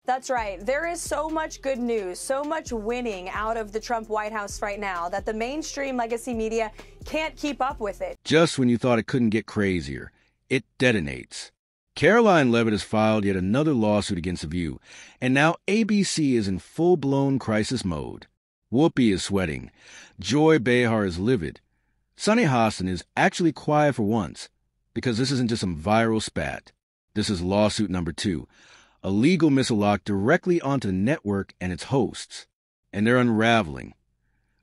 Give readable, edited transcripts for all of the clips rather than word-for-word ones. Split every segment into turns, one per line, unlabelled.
That's right. There is so much good news, so much winning out of the Trump White House right now that the mainstream legacy media can't keep up with it.
Just when you thought it couldn't get crazier, it detonates. Karoline Leavitt has filed yet another lawsuit against The View, and now ABC is in full-blown crisis mode. Whoopi is sweating. Joy Behar is livid. Sunny Hostin is actually quiet for once, because this isn't just some viral spat. This is lawsuit number 2. A legal missile lock directly onto the network and its hosts, and they're unraveling.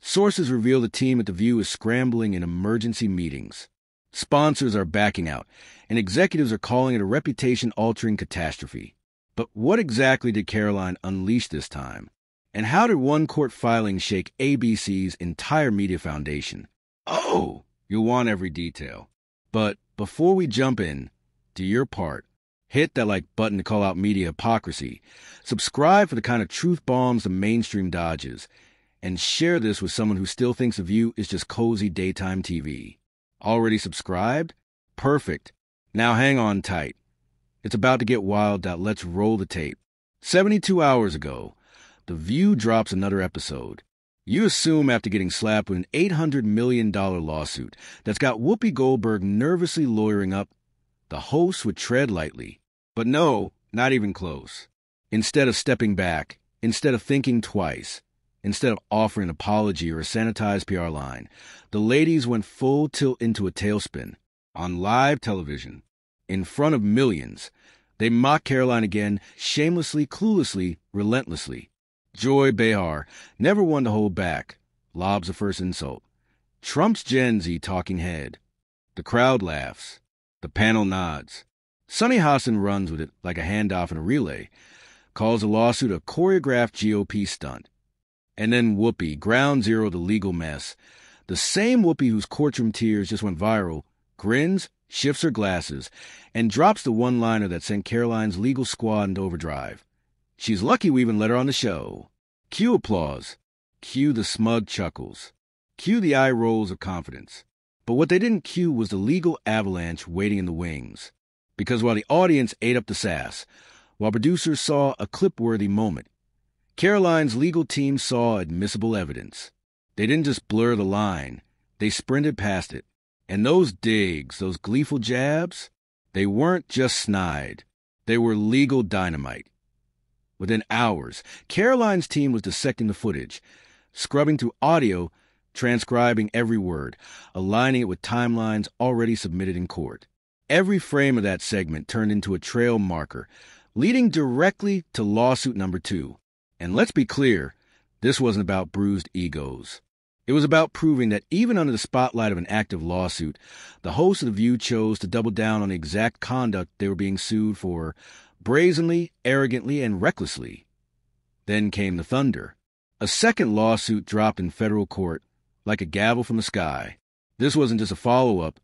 Sources reveal the team at The View is scrambling in emergency meetings. Sponsors are backing out, and executives are calling it a reputation-altering catastrophe. But what exactly did Karoline unleash this time? And how did one court filing shake ABC's entire media foundation? Oh, you'll want every detail. But before we jump in, do your part. Hit that like button to call out media hypocrisy. Subscribe for the kind of truth bombs the mainstream dodges. And share this with someone who still thinks The View is just cozy daytime TV. Already subscribed? Perfect. Now hang on tight. It's about to get wild. Let's roll the tape. 72 hours ago, The View drops another episode. You assume after getting slapped with an $800 million lawsuit that's got Whoopi Goldberg nervously lawyering up, the host would tread lightly. But no, not even close. Instead of stepping back, instead of thinking twice, instead of offering an apology or a sanitized PR line, the ladies went full tilt into a tailspin. On live television, in front of millions, they mocked Karoline again, shamelessly, cluelessly, relentlessly. Joy Behar, never one to hold back, lobs the first insult. Trump's Gen Z talking head. The crowd laughs. The panel nods. Sunny Hostin runs with it like a handoff in a relay, calls the lawsuit a choreographed GOP stunt. And then Whoopi, ground zero of the legal mess. The same Whoopi whose courtroom tears just went viral, grins, shifts her glasses, and drops the one-liner that sent Karoline's legal squad into overdrive. She's lucky we even let her on the show. Cue applause. Cue the smug chuckles. Cue the eye rolls of confidence. But what they didn't cue was the legal avalanche waiting in the wings. Because while the audience ate up the sass, while producers saw a clip-worthy moment, Karoline's legal team saw admissible evidence. They didn't just blur the line, they sprinted past it. And those digs, those gleeful jabs, they weren't just snide. They were legal dynamite. Within hours, Karoline's team was dissecting the footage, scrubbing through audio, transcribing every word, aligning it with timelines already submitted in court. Every frame of that segment turned into a trail marker, leading directly to lawsuit number 2. And let's be clear, this wasn't about bruised egos. It was about proving that even under the spotlight of an active lawsuit, the hosts of The View chose to double down on the exact conduct they were being sued for, brazenly, arrogantly, and recklessly. Then came the thunder. A second lawsuit dropped in federal court, like a gavel from the sky. This wasn't just a follow-up.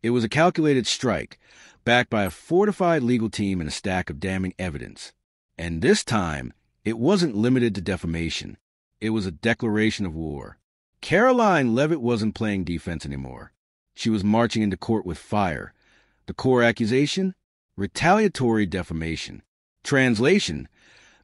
It was a calculated strike, backed by a fortified legal team and a stack of damning evidence. And this time, it wasn't limited to defamation. It was a declaration of war. Karoline Leavitt wasn't playing defense anymore. She was marching into court with fire. The core accusation? Retaliatory defamation. Translation: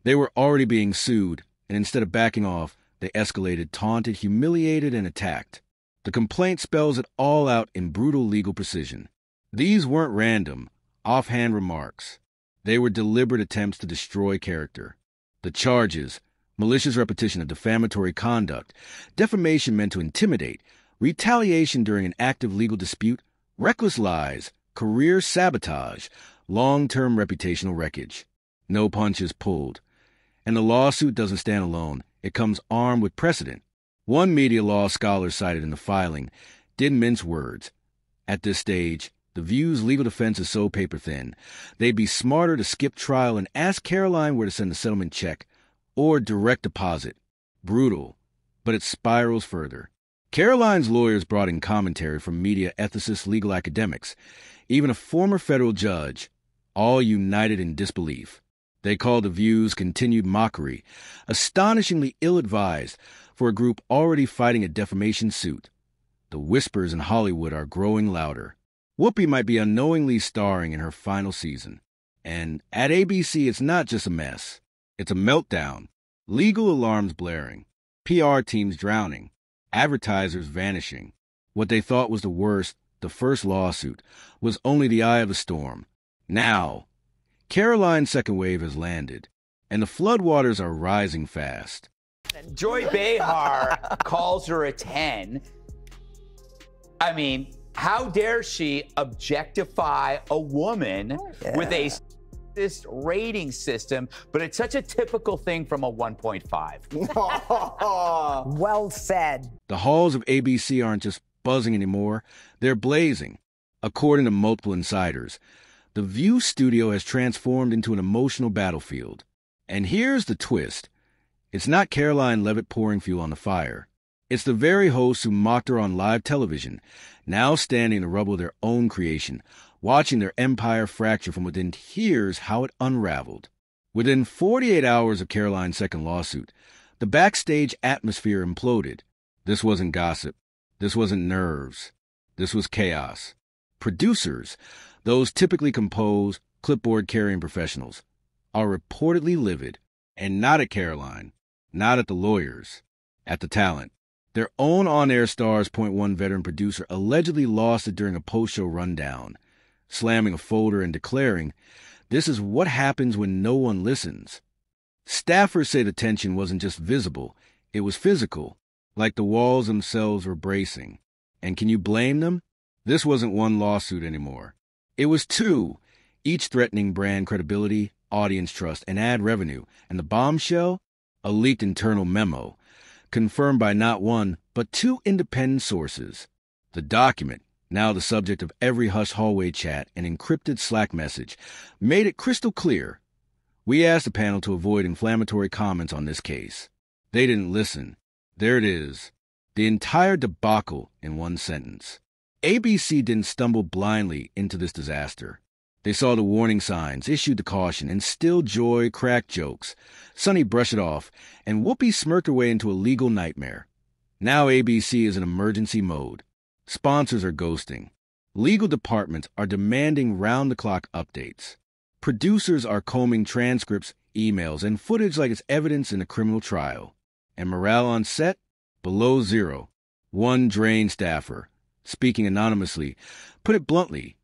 they were already being sued, and instead of backing off, they escalated, taunted, humiliated, and attacked. The complaint spells it all out in brutal legal precision. These weren't random, offhand remarks. They were deliberate attempts to destroy character. The charges: malicious repetition of defamatory conduct, defamation meant to intimidate, retaliation during an active legal dispute, reckless lies, career sabotage, long-term reputational wreckage. No punches pulled. And the lawsuit doesn't stand alone. It comes armed with precedent. One media law scholar cited in the filing didn't mince words. At this stage, The View's legal defense is so paper-thin, they'd be smarter to skip trial and ask Karoline where to send the settlement check, or direct deposit. Brutal, but it spirals further. Karoline's lawyers brought in commentary from media ethicists, legal academics, even a former federal judge, all united in disbelief. They called The View's continued mockery astonishingly ill-advised for a group already fighting a defamation suit. The whispers in Hollywood are growing louder. Whoopi might be unknowingly starring in her final season. And at ABC, it's not just a mess. It's a meltdown. Legal alarms blaring. PR teams drowning. Advertisers vanishing. What they thought was the worst, the first lawsuit, was only the eye of the storm. Now, Karoline's second wave has landed, and the floodwaters are rising fast.
Joy Behar calls her a 10. I mean, how dare she objectify a woman with a rating system, but it's such a typical thing from a 1.5.
Well said.
The halls of ABC aren't just buzzing anymore, they're blazing. According to multiple insiders, the View studio has transformed into an emotional battlefield. And here's the twist. It's not Karoline Leavitt pouring fuel on the fire. It's the very hosts who mocked her on live television, now standing in the rubble of their own creation, watching their empire fracture from within. Here's how it unraveled. Within 48 hours of Karoline's second lawsuit, the backstage atmosphere imploded. This wasn't gossip. This wasn't nerves. This was chaos. Producers, those typically composed, clipboard-carrying professionals, are reportedly livid, and not at Karoline, not at the lawyers, at the talent. Their own on-air stars point one veteran producer allegedly lost it during a post-show rundown, slamming a folder and declaring, "This is what happens when no one listens." Staffers say the tension wasn't just visible, it was physical, like the walls themselves were bracing. And can you blame them? This wasn't one lawsuit anymore. It was two, each threatening brand credibility, audience trust, and ad revenue. And the bombshell? A leaked internal memo, confirmed by not one, but two independent sources. The document, now the subject of every hushed hallway chat and encrypted Slack message, made it crystal clear. We asked the panel to avoid inflammatory comments on this case. They didn't listen. There it is. The entire debacle in one sentence. ABC didn't stumble blindly into this disaster. They saw the warning signs, issued the caution, and still Joy cracked jokes. Sunny brushed it off, and Whoopi smirked her way into a legal nightmare. Now ABC is in emergency mode. Sponsors are ghosting. Legal departments are demanding round-the-clock updates. Producers are combing transcripts, emails, and footage like it's evidence in a criminal trial. And morale on set? Below zero. One drained staffer, speaking anonymously, put it bluntly,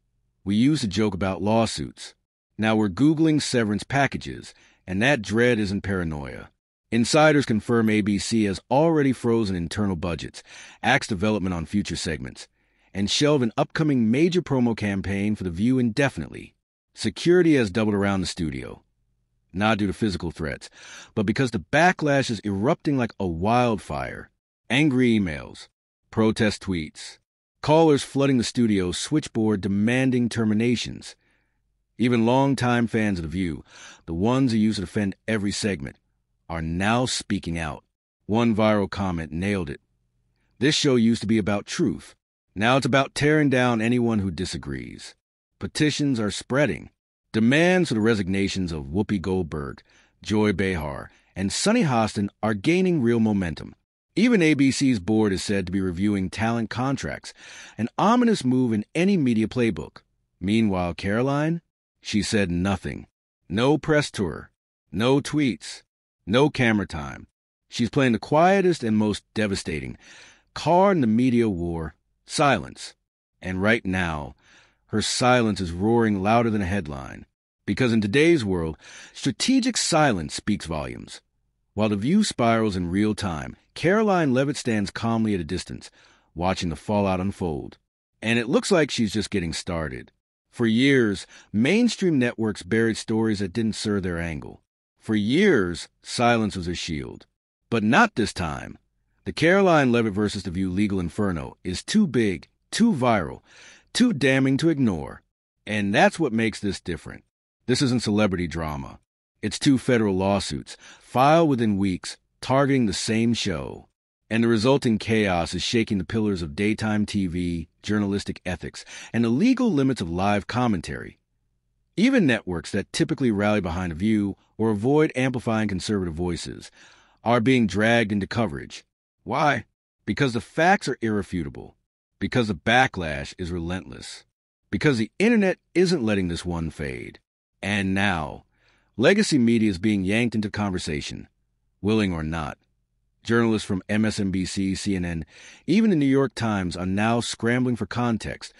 "We used to joke about lawsuits. Now we're Googling severance packages, and that dread isn't paranoia." Insiders confirm ABC has already frozen internal budgets, axed development on future segments, and shelved an upcoming major promo campaign for The View indefinitely. Security has doubled around the studio. Not due to physical threats, but because the backlash is erupting like a wildfire. Angry emails, protest tweets, callers flooding the studio's switchboard demanding terminations. Even longtime fans of The View, the ones who used to defend every segment, are now speaking out. One viral comment nailed it. "This show used to be about truth. Now it's about tearing down anyone who disagrees." Petitions are spreading. Demands for the resignations of Whoopi Goldberg, Joy Behar, and Sunny Hostin are gaining real momentum. Even ABC's board is said to be reviewing talent contracts, an ominous move in any media playbook. Meanwhile, Karoline? She said nothing. No press tour. No tweets. No camera time. She's playing the quietest and most devastating card in the media war, silence. And right now, her silence is roaring louder than a headline. Because in today's world, strategic silence speaks volumes. While The View spirals in real time, Karoline Leavitt stands calmly at a distance, watching the fallout unfold. And it looks like she's just getting started. For years, mainstream networks buried stories that didn't serve their angle. For years, silence was a shield. But not this time. The Karoline Leavitt versus The View legal inferno is too big, too viral, too damning to ignore. And that's what makes this different. This isn't celebrity drama. It's two federal lawsuits, filed within weeks, targeting the same show. And the resulting chaos is shaking the pillars of daytime TV, journalistic ethics, and the legal limits of live commentary. Even networks that typically rally behind a view or avoid amplifying conservative voices are being dragged into coverage. Why? Because the facts are irrefutable. Because the backlash is relentless. Because the internet isn't letting this one fade. And now, Legacy media is being yanked into conversation, willing or not. Journalists from MSNBC, CNN, even the New York Times are now scrambling for context,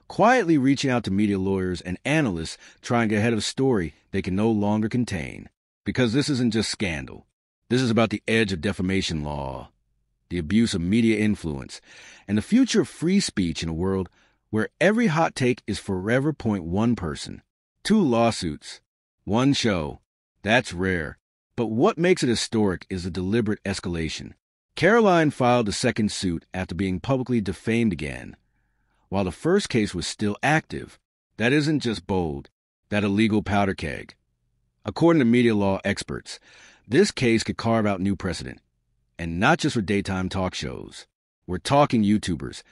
quietly reaching out to media lawyers and analysts trying to get ahead of a story they can no longer contain. Because this isn't just scandal. This is about the edge of defamation law, the abuse of media influence, and the future of free speech in a world where every hot take is forever point one person. 2 lawsuits. 1 show. That's rare. But what makes it historic is the deliberate escalation. Karoline filed a second suit after being publicly defamed again. While the first case was still active, that isn't just bold, that a legal powder keg. According to media law experts, this case could carve out new precedent. And not just for daytime talk shows. We're talking YouTubers,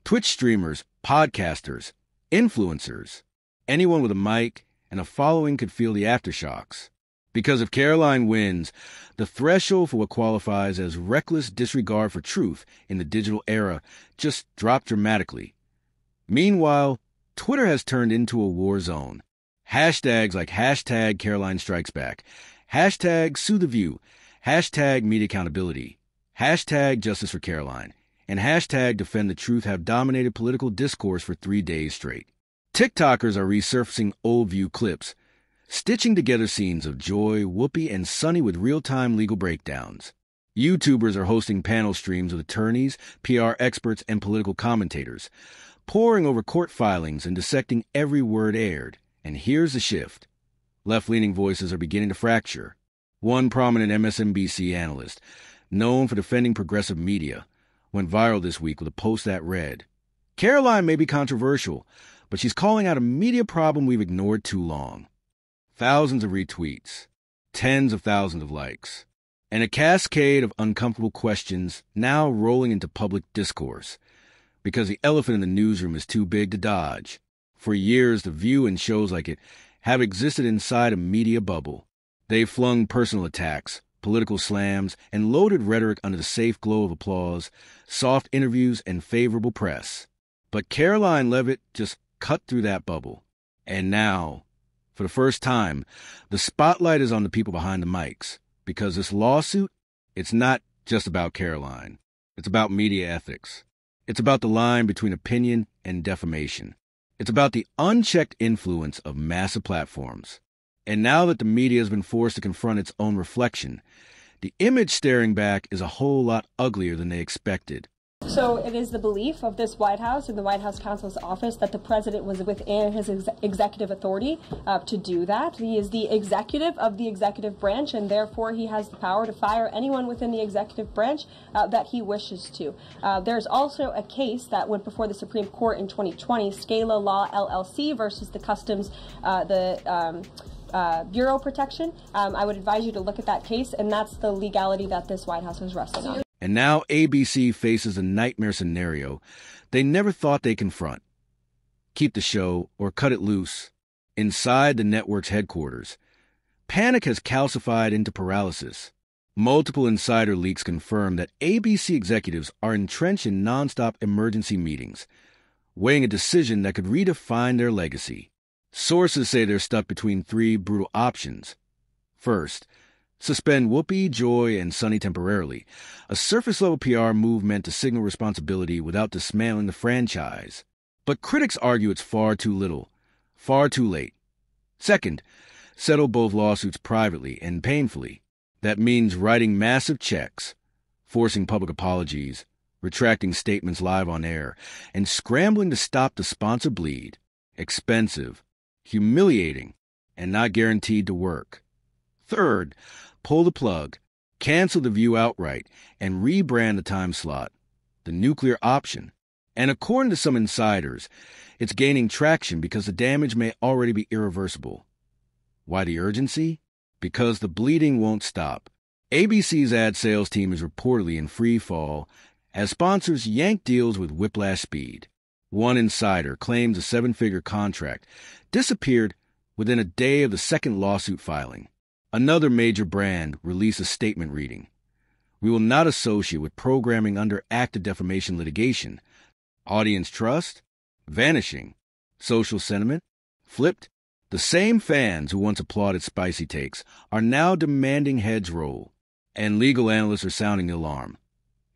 Twitch streamers, podcasters, influencers. Anyone with a mic and a following could feel the aftershocks. Because if Karoline wins, the threshold for what qualifies as reckless disregard for truth in the digital era just dropped dramatically. Meanwhile, Twitter has turned into a war zone. Hashtags like hashtag Karoline Strikes Back, hashtag Sue the View, hashtag Media Accountability, hashtag Justice for Karoline, and hashtag Defend the Truth have dominated political discourse for 3 days straight. TikTokers are resurfacing old View clips, stitching together scenes of Joy, Whoopi, and Sunny with real-time legal breakdowns. YouTubers are hosting panel streams with attorneys, PR experts, and political commentators, poring over court filings and dissecting every word aired. And here's the shift. Left-leaning voices are beginning to fracture. One prominent MSNBC analyst, known for defending progressive media, went viral this week with a post that read, "Karoline may be controversial, but she's calling out a media problem we've ignored too long." Thousands of retweets, tens of thousands of likes, and a cascade of uncomfortable questions now rolling into public discourse because the elephant in the newsroom is too big to dodge. For years, The View and shows like it have existed inside a media bubble. They've flung personal attacks, political slams, and loaded rhetoric under the safe glow of applause, soft interviews, and favorable press. But Karoline Leavitt just cut through that bubble. And now, for the first time, the spotlight is on the people behind the mics, because this lawsuit, it's not just about Karoline. It's about media ethics. It's about the line between opinion and defamation. It's about the unchecked influence of massive platforms. And now that the media has been forced to confront its own reflection, the image staring back is a whole lot uglier than they expected.
So it is the belief of this White House and the White House counsel's office that the president was within his executive authority to do that. He is the executive of the executive branch, and therefore he has the power to fire anyone within the executive branch that he wishes to. There's also a case that went before the Supreme Court in 2020, Scala Law LLC versus the Customs, Bureau Protection. I would advise you to look at that case, and that's the legality that this White House was wrestling on.
And now ABC faces a nightmare scenario they never thought they'd confront. Keep the show or cut it loose. Inside the network's headquarters, panic has calcified into paralysis. Multiple insider leaks confirm that ABC executives are entrenched in nonstop emergency meetings, weighing a decision that could redefine their legacy. Sources say they're stuck between 3 brutal options. First, suspend Whoopi, Joy, and Sunny temporarily, a surface-level PR move meant to signal responsibility without dismantling the franchise. But critics argue it's far too little, far too late. Second, settle both lawsuits privately and painfully. That means writing massive checks, forcing public apologies, retracting statements live on air, and scrambling to stop the sponsor bleed. Expensive, humiliating, and not guaranteed to work. Third, pull the plug, cancel The View outright, and rebrand the time slot, the nuclear option. And according to some insiders, it's gaining traction because the damage may already be irreversible. Why the urgency? Because the bleeding won't stop. ABC's ad sales team is reportedly in free fall as sponsors yank deals with whiplash speed. One insider claims a 7-figure contract disappeared within a day of the second lawsuit filing. Another major brand released a statement reading, "We will not associate with programming under active defamation litigation. Audience trust? Vanishing. Social sentiment? Flipped The same fans who once applauded spicy takes are now demanding heads roll, and legal analysts are sounding the alarm.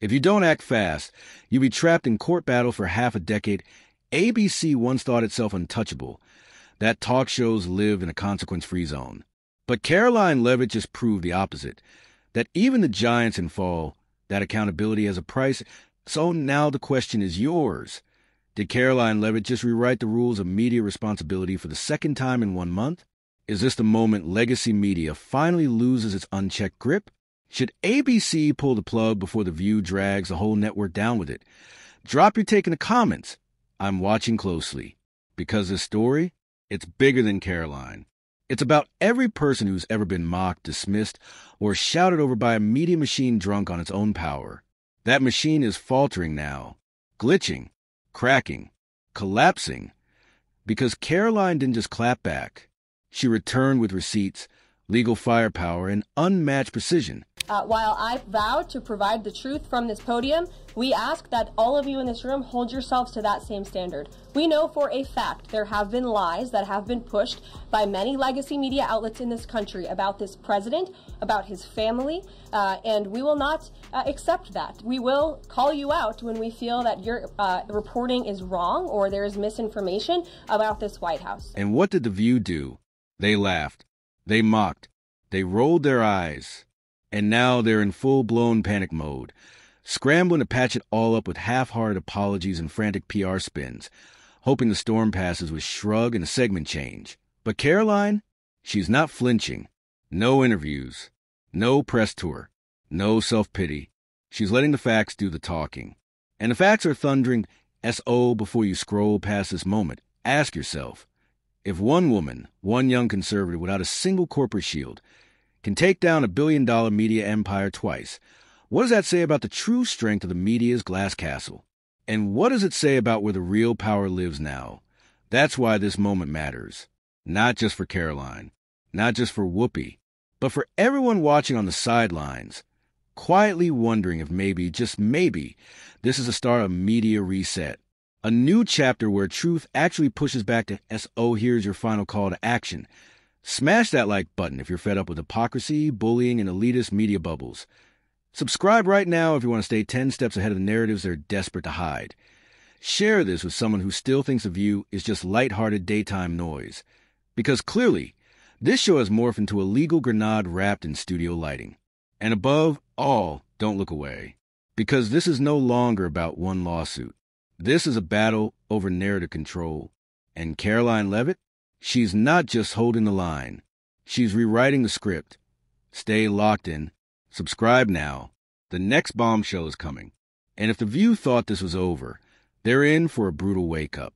If you don't act fast, you'll be trapped in court battle for half a decade. ABC once thought itself untouchable, that talk shows live in a consequence-free zone. But Karoline Leavitt just proved the opposite, that even the giants can fall, that accountability has a price. So now the question is yours. Did Karoline Leavitt just rewrite the rules of media responsibility for the second time in 1 month? Is this the moment legacy media finally loses its unchecked grip? Should ABC pull the plug before The View drags the whole network down with it? Drop your take in the comments. I'm watching closely, because this story, it's bigger than Karoline. It's about every person who's ever been mocked, dismissed, or shouted over by a media machine drunk on its own power. That machine is faltering now, glitching, cracking, collapsing, because Karoline didn't just clap back. She returned with receipts, legal firepower, and unmatched precision.
While I vowed to provide the truth from this podium, we ask that all of you in this room hold yourselves to that same standard. We know for a fact there have been lies that have been pushed by many legacy media outlets in this country about this president, about his family, and we will not accept that. We will call you out when we feel that your reporting is wrong or there is misinformation about this White House.
And what did The View do? They laughed. They mocked. They rolled their eyes. And now they're in full-blown panic mode, scrambling to patch it all up with half-hearted apologies and frantic PR spins, hoping the storm passes with shrug and a segment change. But Karoline, she's not flinching. No interviews, no press tour, no self-pity. She's letting the facts do the talking. And the facts are thundering S.O. before you scroll past this moment. Ask yourself, if one woman, one young conservative without a single corporate shield, can take down $1 billion media empire twice, what does that say about the true strength of the media's glass castle? And what does it say about where the real power lives now? That's why this moment matters. Not just for Karoline, not just for Whoopi, but for everyone watching on the sidelines, quietly wondering if maybe, just maybe, this is the start of media reset. A new chapter where truth actually pushes back to S.O. Here's your final call to action. Smash that like button if you're fed up with hypocrisy, bullying, and elitist media bubbles. Subscribe right now if you want to stay 10 steps ahead of the narratives they're desperate to hide. Share this with someone who still thinks The View is just lighthearted daytime noise. Because clearly, this show has morphed into a legal grenade wrapped in studio lighting. And above all, don't look away. Because this is no longer about one lawsuit. This is a battle over narrative control. And Karoline Leavitt? She's not just holding the line. She's rewriting the script. Stay locked in. Subscribe now. The next bombshell is coming. And if The View thought this was over, they're in for a brutal wake-up.